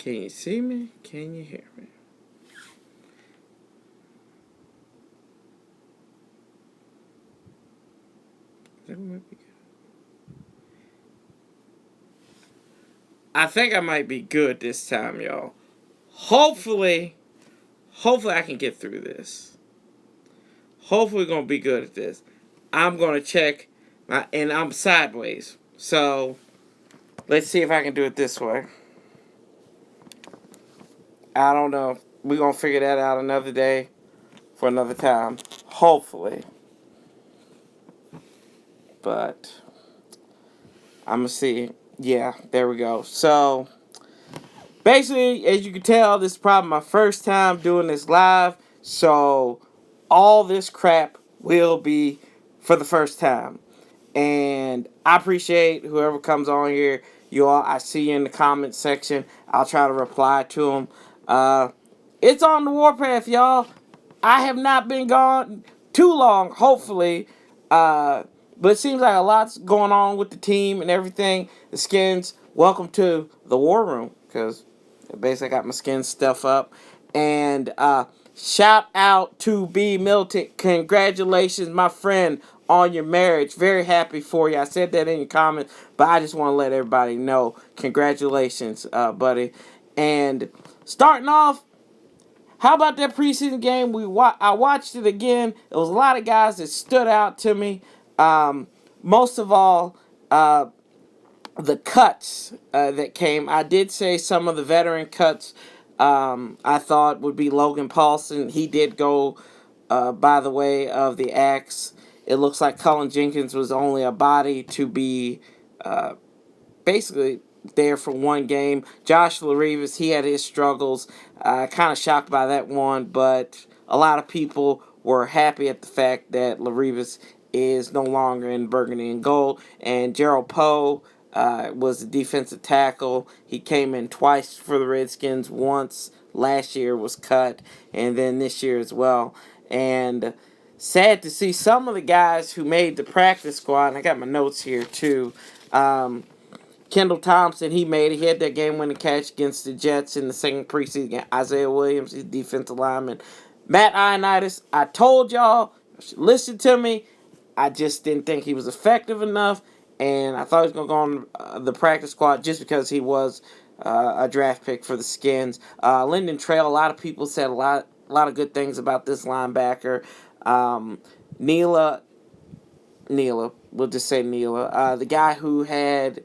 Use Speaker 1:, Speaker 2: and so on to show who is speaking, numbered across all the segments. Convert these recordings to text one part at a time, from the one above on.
Speaker 1: Can you see me? Can you hear me? That might be good. I think I might be good this time, y'all. Hopefully I can get through this. Hopefully we're gonna be good at this. I'm gonna check and I'm sideways. So let's see if I can do it this way. I don't know. We're gonna figure that out another day for another time. Hopefully. But I'm gonna see. Yeah, there we go. So basically, as you can tell, this is probably my first time doing this live. So all this crap will be for the first time. And I appreciate whoever comes on here. You all, I see you in the comment section. I'll try to reply to them. It's on the Warpath, y'all. I have not been gone too long, hopefully. But it seems like a lot's going on with the team and everything. The Skins, welcome to the War Room, because basically I got my skin stuff up. And shout out to B. Milton. Congratulations, my friend, on your marriage. Very happy for you. I said that in your comments, but I just want to let everybody know. Congratulations, buddy. And starting off, how about that preseason game? I watched it again. There was a lot of guys that stood out to me. Most of all, the cuts that came. I did say some of the veteran cuts I thought would be Logan Paulson. He did go by the way of the axe. It looks like Cullen Jenkins was only a body to be basically there for one game. Josh Larivas, he had his struggles. Kind of shocked by that one, but a lot of people were happy at the fact that Larivas is no longer in burgundy and gold. And Gerald Poe was the defensive tackle. He came in twice for the Redskins. Once last year was cut, and then this year as well. And sad to see some of the guys who made the practice squad, and I got my notes here too. Kendall Thompson, he made it. He had that game-winning catch against the Jets in the second preseason game. Isaiah Williams, his defensive lineman. Matt Ioannidis, I told y'all, listen to me. I just didn't think he was effective enough, and I thought he was going to go on the practice squad just because he was a draft pick for the Skins. Lyndon Trail, a lot of people said a lot of good things about this linebacker. Neela, we'll just say Neela, the guy who had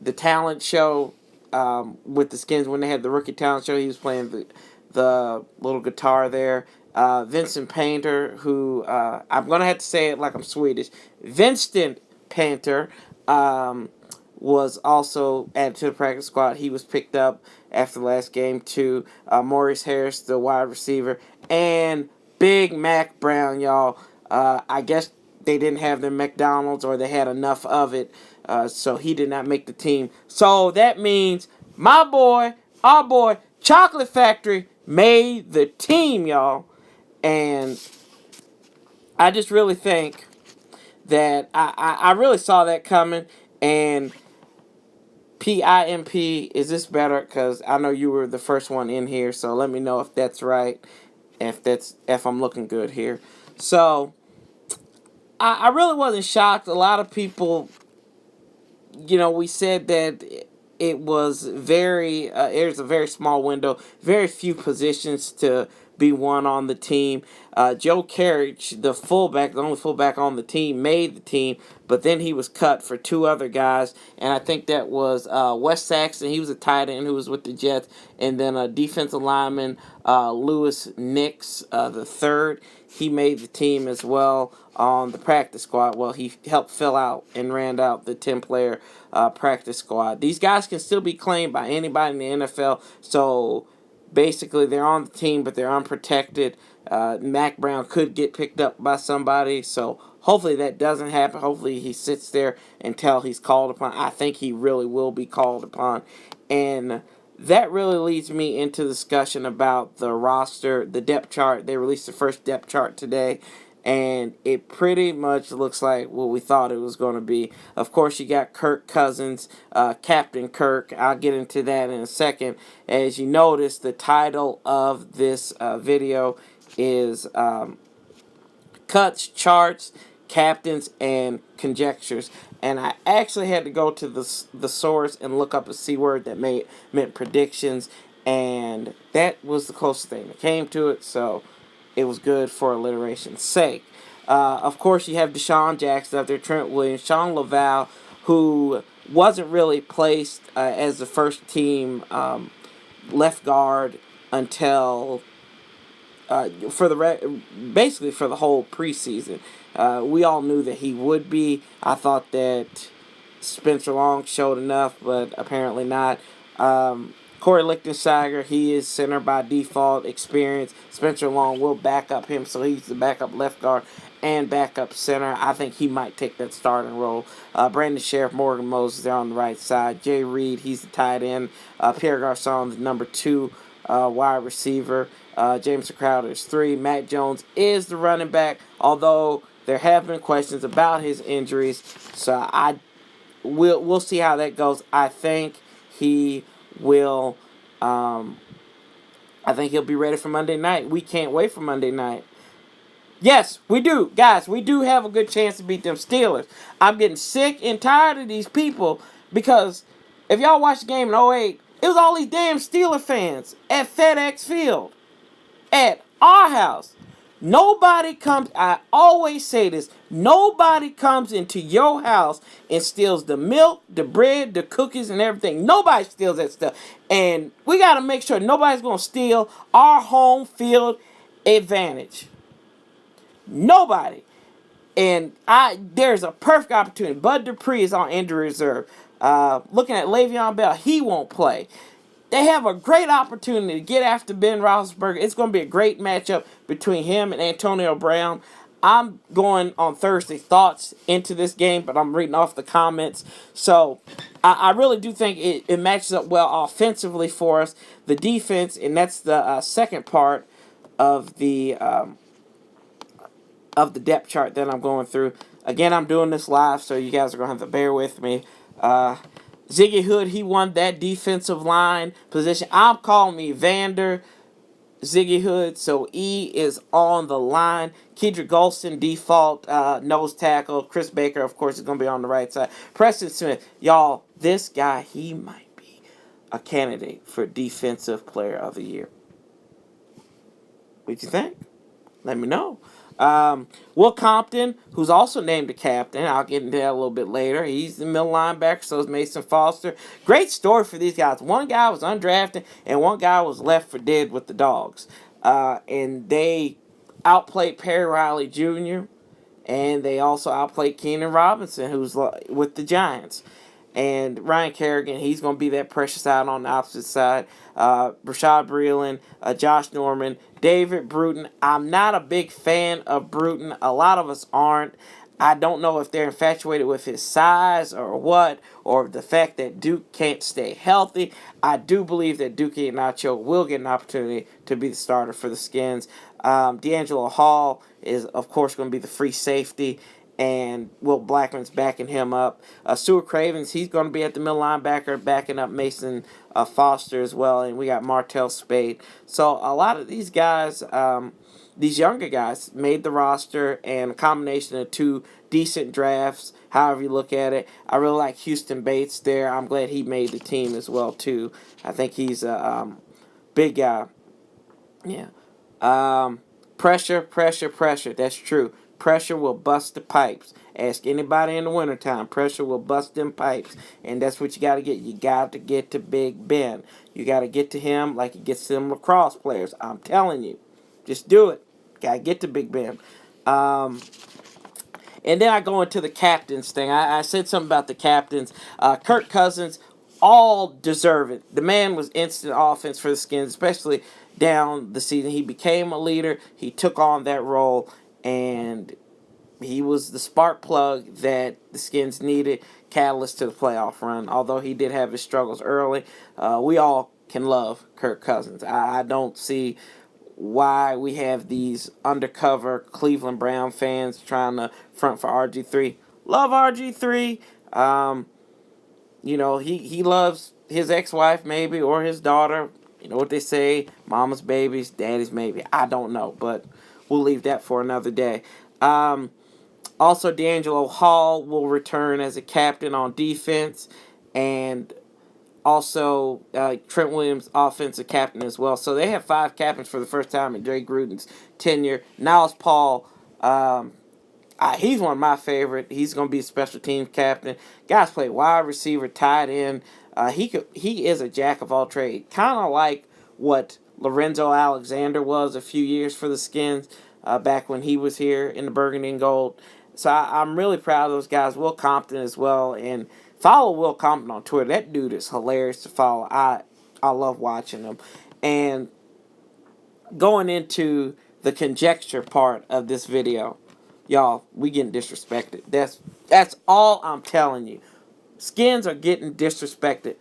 Speaker 1: the talent show with the Skins when they had the rookie talent show. He was playing the little guitar there. Vincent Painter, who I'm going to have to say it like I'm Swedish. Vincent Painter was also added to the practice squad. He was picked up after the last game too. Maurice Harris, the wide receiver. And Big Mac Brown, y'all. I guess they didn't have their McDonald's or they had enough of it. So he did not make the team. So that means my boy, our boy, Chocolate Factory made the team, y'all. And I just really think that I really saw that coming. And PIMP, is this better? Because I know you were the first one in here. So let me know if that's right. If I'm looking good here. So I really wasn't shocked. A lot of people, we said that it was there's a very small window, very few positions to be won on the team. Joe Carriage, the only fullback on the team, made the team, but then he was cut for two other guys, and I think that was Wes Saxon. He was a tight end who was with the Jets, and then a defensive lineman, Lewis Nix, the third. He made the team as well on the practice squad. Well, he helped fill out and ran out the 10-player practice squad. These guys can still be claimed by anybody in the NFL, so basically they're on the team, but they're unprotected. Mac Brown could get picked up by somebody, so hopefully that doesn't happen. Hopefully he sits there until he's called upon. I think he really will be called upon. And that really leads me into discussion about the roster, the depth chart. They released the first depth chart today, and it pretty much looks like what we thought it was going to be. Of course, you got Kirk Cousins, Captain Kirk. I'll get into that in a second. As you notice, the title of this video is Cuts, Charts, Captains, and Conjectures. And I actually had to go to the source and look up a C word that meant predictions, and that was the closest thing that came to it, so it was good for alliteration's sake. Of course, you have Deshaun Jackson up there, Trent Williams, Sean Laval, who wasn't really placed as the first team left guard until basically for the whole preseason. We all knew that he would be. I thought that Spencer Long showed enough, but apparently not. Corey Lichtensteiger, he is center by default, experience. Spencer Long will back up him, so he's the backup left guard and backup center. I think he might take that starting role. Brandon Sheriff, Morgan Moses, they're on the right side. Jay Reed, he's the tight end. Pierre Garçon, the number 2 wide receiver. Jameson Crowder is 3. Matt Jones is the running back, although there have been questions about his injuries, so we'll see how that goes. I think he will. I think he'll be ready for Monday night. We can't wait for Monday night. Yes, we do. Guys, we do have a good chance to beat them Steelers. I'm getting sick and tired of these people because if y'all watched the game in 08, it was all these damn Steeler fans at FedEx Field, at our house. Nobody comes, I always say this, nobody comes into your house and steals the milk, the bread, the cookies, and everything. Nobody steals that stuff. And we got to make sure nobody's going to steal our home field advantage. Nobody. And there's a perfect opportunity. Bud Dupree is on injury reserve. Looking at Le'Veon Bell, he won't play. They have a great opportunity to get after Ben Roethlisberger. It's going to be a great matchup between him and Antonio Brown. I'm going on Thursday thoughts into this game, but I'm reading off the comments. So I really do think it matches up well offensively for us. The defense, and that's the second part of the depth chart that I'm going through. Again, I'm doing this live, so you guys are going to have to bear with me. Ziggy Hood, he won that defensive line position. I'm calling me Vander Ziggy Hood, so E is on the line. Kedrick Golston, default nose tackle. Chris Baker, of course, is going to be on the right side. Preston Smith, y'all, this guy, he might be a candidate for Defensive Player of the Year. What you think? Let me know. Will Compton, who's also named a captain, I'll get into that a little bit later. He's the middle linebacker, so is Mason Foster. Great story for these guys. One guy was undrafted, and one guy was left for dead with the Dogs. And they outplayed Perry Riley Jr., and they also outplayed Keenan Robinson, who's with the Giants. And Ryan Kerrigan, he's going to be that precious out on the opposite side. Rashad Breeland, Josh Norman, David Bruton. I'm not a big fan of Bruton. A lot of us aren't. I don't know if they're infatuated with his size or what, or the fact that Duke can't stay healthy. I do believe that Duke Ignacio will get an opportunity to be the starter for the Skins. D'Angelo Hall is, of course, going to be the free safety, and Will Blackman's backing him up. Stuart Cravens, he's going to be at the middle linebacker, backing up Mason Foster as well, and we got Martell Spade. So a lot of these guys, these younger guys, made the roster, and a combination of 2 decent drafts, however you look at it. I really like Houston Bates there. I'm glad he made the team as well, too. I think he's a big guy. Yeah. Pressure. That's true. Pressure will bust the pipes. Ask anybody in the wintertime. Pressure will bust them pipes. And that's what you got to get. You got to get to Big Ben. You got to get to him like he gets to them lacrosse players. I'm telling you. Just do it. Got to get to Big Ben. And then I go into the captains thing. I said something about the captains. Kirk Cousins, all deserve it. The man was instant offense for the Skins, especially down the season. He became a leader. He took on that role, and he was the spark plug that the Skins needed, catalyst to the playoff run. Although he did have his struggles early, we all can love Kirk Cousins. I don't see why we have these undercover Cleveland Brown fans trying to front for RG3. Love RG3. He loves his ex-wife maybe, or his daughter. You know what they say, mama's babies, daddy's maybe. I don't know, but we'll leave that for another day. Also, D'Angelo Hall will return as a captain on defense, and also Trent Williams, offensive captain as well. So they have 5 captains for the first time in Jay Gruden's tenure. Niles Paul, he's one of my favorite. He's going to be a special teams captain. Guys play wide receiver, tight end. He is a jack of all trades, kind of like what Lorenzo Alexander was a few years for the Skins back when he was here in the Burgundy and Gold. So I'm really proud of those guys. Will Compton as well, and follow Will Compton on Twitter. That dude is hilarious to follow. I love watching him. And going into the conjecture part of this video, y'all, we getting disrespected. That's all I'm telling you. Skins are getting disrespected.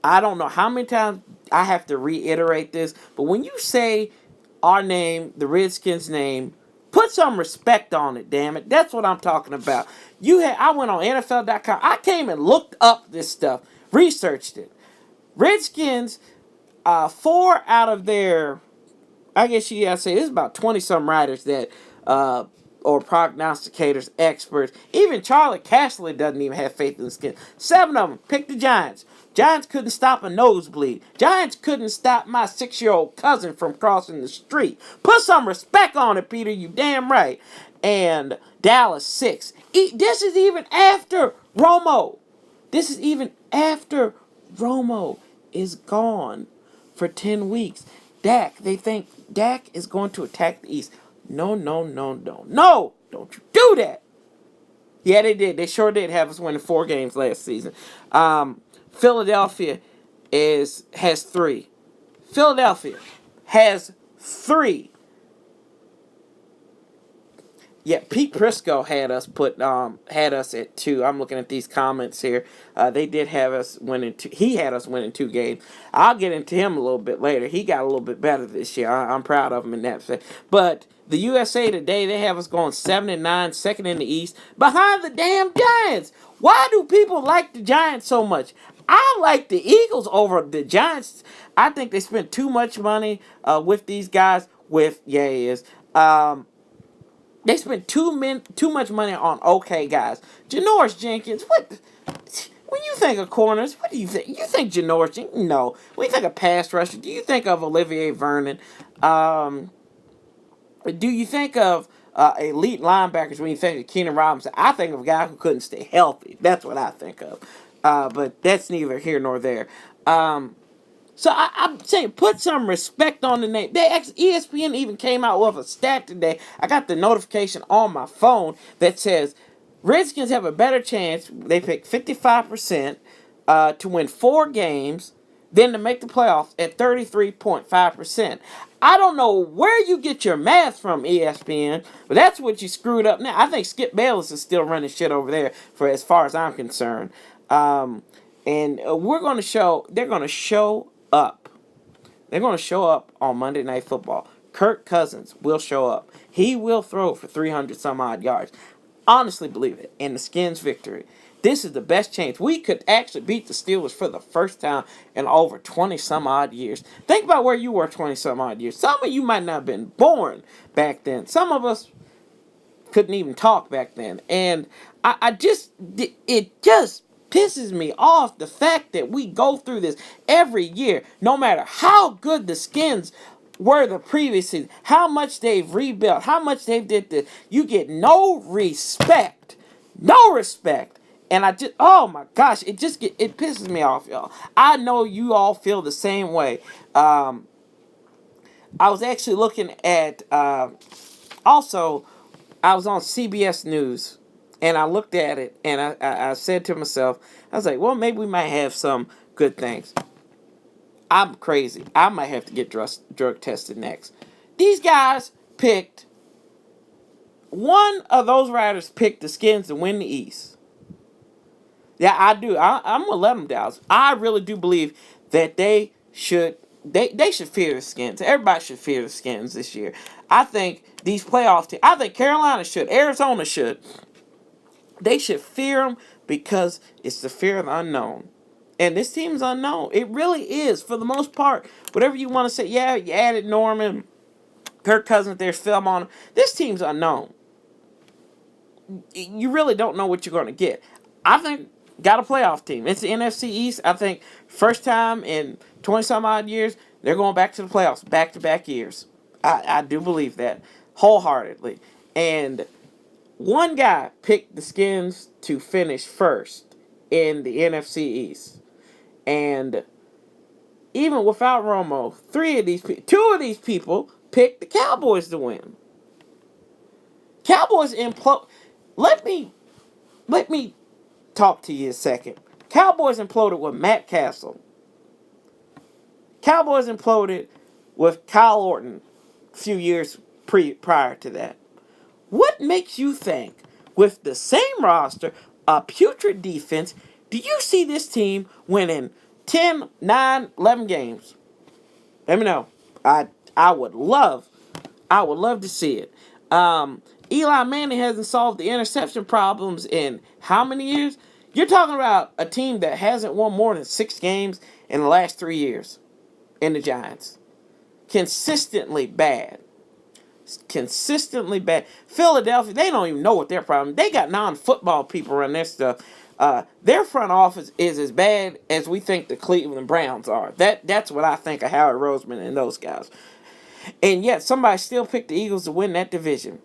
Speaker 1: I don't know how many times I have to reiterate this, but when you say our name, the Redskins name, put some respect on it, damn it. That's what I'm talking about. I went on NFL.com. I came and looked up this stuff, researched it. Redskins, 4 out of their, I guess you gotta say, there's about 20-some writers that, or prognosticators, experts. Even Charlie Casserly doesn't even have faith in the Skins. 7 of them picked the Giants. Giants couldn't stop a nosebleed. Giants couldn't stop my 6-year-old cousin from crossing the street. Put some respect on it, Peter. You damn right. And Dallas 6. This is even after Romo. This is even after Romo is gone for 10 weeks. They think Dak is going to attack the East. No. No! Don't you do that! Yeah, they did. They sure did have us winning 4 games last season. Philadelphia has 3. Philadelphia has 3. Yeah, Pete Prisco had us at 2. I'm looking at these comments here. They did have us winning 2. He had us winning 2 games. I'll get into him a little bit later. He got a little bit better this year. I'm proud of him in that sense. But the USA Today, they have us going 7-9, second in the East, behind the damn Giants. Why do people like the Giants so much? I like the Eagles over the Giants. I think they spent too much money with these guys. They spent too much money on okay guys. Janoris Jenkins, what? When you think of corners, what do you think? You think Janoris Jenkins? No. When you think of pass rusher, do you think of Olivier Vernon? Do you think of elite linebackers when you think of Keenan Robinson? I think of a guy who couldn't stay healthy. That's what I think of. But that's neither here nor there. So I'm saying put some respect on the name. ESPN even came out with a stat today. I got the notification on my phone that says Redskins have a better chance. They pick 55% to win 4 games than to make the playoffs at 33.5%. I don't know where you get your math from, ESPN, but that's what you screwed up now. I think Skip Bayless is still running shit over there for as far as I'm concerned. And they're going to show up. They're going to show up on Monday Night Football. Kirk Cousins will show up. He will throw for 300 some odd yards. Honestly believe it. In the Skins' victory, this is the best chance. We could actually beat the Steelers for the first time in over 20 some odd years. Think about where you were 20 some odd years. Some of you might not have been born back then. Some of us couldn't even talk back then. And it just pisses me off the fact that we go through this every year, no matter how good the Skins were the previous season, how much they've rebuilt, how much they've did this. You get no respect. No respect. And oh my gosh, it pisses me off, y'all. I know you all feel the same way. I was actually looking at, also, I was on CBS News, and I looked at it, and I said to myself, I was like, well, maybe we might have some good things. I'm crazy. I might have to get drug tested next. These guys one of those riders picked the Skins to win the East. Yeah, I do. I'm going to let them down. I really do believe that they should they should fear the Skins. Everybody should fear the Skins this year. I think these playoff teams, I think Carolina should, Arizona should. They should fear them because it's the fear of the unknown. And this team's unknown. It really is, for the most part. Whatever you want to say, yeah, you added Norman, Kirk Cousins, there's film on him. This team's unknown. You really don't know what you're going to get. I think got a playoff team. It's the NFC East. I think first time in 20 some odd years, they're going back to the playoffs, back to back years. I do believe that wholeheartedly. And one guy picked the Skins to finish first in the NFC East. And even without Romo, two of these people picked the Cowboys to win. Cowboys implode. Let me talk to you a second. Cowboys imploded with Matt Castle. Cowboys imploded with Kyle Orton a few years prior to that. What makes you think, with the same roster, a putrid defense, do you see this team winning 10, 9, 11 games? Let me know. I would love to see it. Eli Manning hasn't solved the interception problems in how many years? You're talking about a team that hasn't won more than 6 games in the last 3 years in the Giants. Consistently bad. Philadelphia, they don't even know what their problem is. They got non-football people run their stuff. Their front office is as bad as we think the Cleveland Browns are. That's what I think of Howard Roseman and those guys. And yet somebody still picked the Eagles to win that division.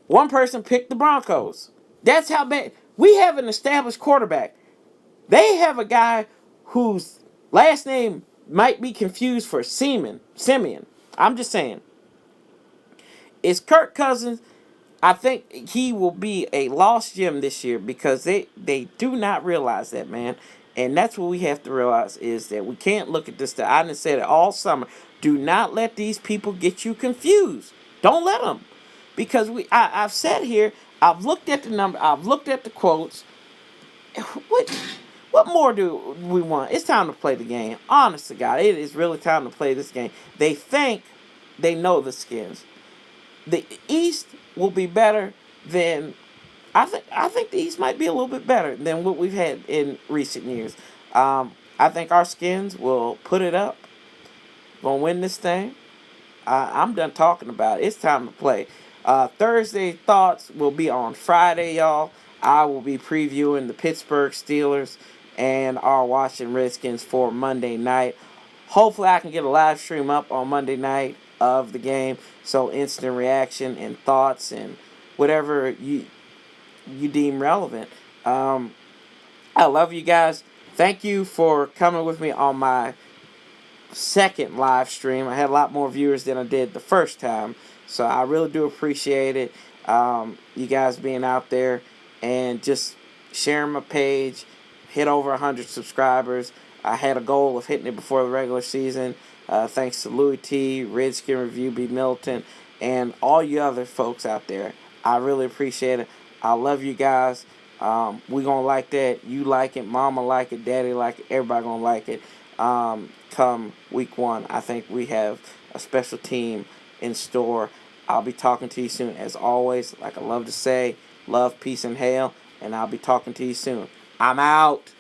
Speaker 1: One person picked the Broncos. That's how bad. We have an established quarterback. They have a guy whose last name might be confused for Simeon. I'm just saying. It's Kirk Cousins. I think he will be a lost gem this year because they do not realize that, man. And that's what we have to realize is that we can't look at this. I done said it all summer. Do not let these people get you confused. Don't let them. Because I've sat here, I've looked at the number, I've looked at the quotes. What more do we want? It's time to play the game. Honest to God, it is really time to play this game. They think they know the Skins. The East will be better than I think the East might be a little bit better than what we've had in recent years. I think our Skins will put it up. Gonna win this thing. I'm done talking about it. It's time to play. Thursday thoughts will be on Friday, y'all. I will be previewing the Pittsburgh Steelers and our Washington Redskins for Monday night. Hopefully I can get a live stream up on Monday night of the game, so instant reaction and thoughts and whatever you deem relevant. I love you guys. Thank you for coming with me on my second live stream. I had a lot more viewers than I did the first time, so I really do appreciate it. You guys being out there and just sharing my page. Hit over 100 subscribers. I had a goal of hitting it before the regular season. Thanks to Louis T, Redskin Review, B. Milton, and all you other folks out there. I really appreciate it. I love you guys. We gonna like that. You like it. Mama like it. Daddy like it. Everybody gonna like it. Come week 1, I think we have a special team in store. I'll be talking to you soon. As always, like I love to say, love, peace, and hail. And I'll be talking to you soon. I'm out.